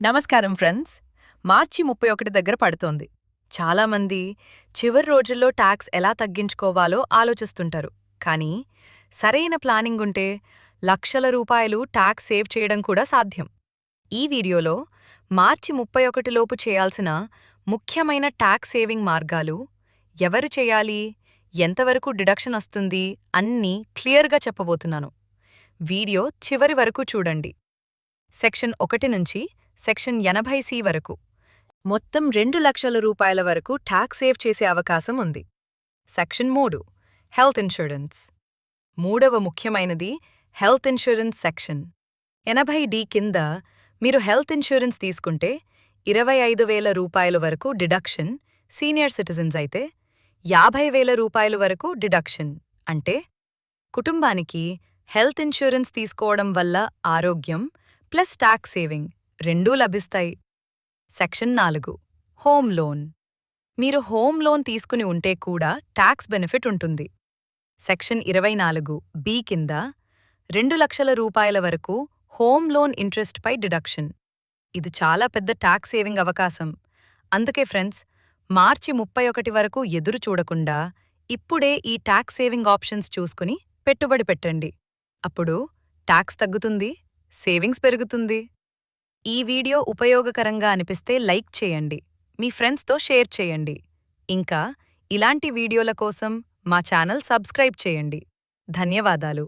నమస్కారం ఫ్రెండ్స్. మార్చి 31 దగ్గర పడుతోంది. చాలామంది చివరి రోజుల్లో ట్యాక్స్ ఎలా తగ్గించుకోవాలో ఆలోచిస్తుంటారు. కానీ సరైన ప్లానింగ్ ఉంటే లక్షల రూపాయలు ట్యాక్స్ సేవ్ చేయడం కూడా సాధ్యం. ఈ వీడియోలో మార్చి 31 లోపు చేయాల్సిన ముఖ్యమైన ట్యాక్స్ సేవింగ్ మార్గాలు, ఎవరు చేయాలి, ఎంతవరకు డిడక్షన్ వస్తుంది అన్నీ క్లియర్గా చెప్పబోతున్నాను. వీడియో చివరి వరకు చూడండి. సెక్షన్ 1 నుంచి సెక్షన్ 80C వరకు మొత్తం 2 లక్షల రూపాయల వరకు ట్యాక్స్ సేవ్ చేసే అవకాశం ఉంది. Section 3 health insurance. మూడవ ముఖ్యమైనది హెల్త్ ఇన్సూరెన్స్ సెక్షన్. 80D కింద మీరు హెల్త్ ఇన్సూరెన్స్ తీసుకుంటే 25,000 రూపాయల వరకు డిడక్షన్, సీనియర్ సిటిజన్స్ అయితే 50,000 రూపాయల వరకు డిడక్షన్. అంటే కుటుంబానికి హెల్త్ ఇన్సూరెన్స్ తీసుకోవడం వల్ల ఆరోగ్యం ప్లస్ ట్యాక్స్ సేవింగ్ రెండూ లభిస్తాయి. Section 4 home loan. మీరు హోమ్ లోన్ తీసుకుని ఉంటే కూడా ట్యాక్స్ బెనిఫిట్ ఉంటుంది. సెక్షన్ 24B కింద 2 లక్షల రూపాయల వరకు హోమ్ లోన్ ఇంట్రెస్ట్ పై డిడక్షన్. ఇది చాలా పెద్ద ట్యాక్స్ సేవింగ్ అవకాశం. అందుకే ఫ్రెండ్స్, మార్చి 31 వరకు ఎదురు చూడకుండా ఇప్పుడే ఈ ట్యాక్స్ సేవింగ్ ఆప్షన్స్ చూసుకుని పెట్టుబడి పెట్టండి. అప్పుడు ట్యాక్స్ తగ్గుతుంది, సేవింగ్స్ పెరుగుతుంది. ఈ వీడియో ఉపయోగకరంగా అనిపిస్తే లైక్ చేయండి, మీ ఫ్రెండ్స్తో షేర్ చేయండి. ఇంకా ఇలాంటి వీడియోల కోసం మా ఛానల్ సబ్స్క్రైబ్ చేయండి. ధన్యవాదాలు.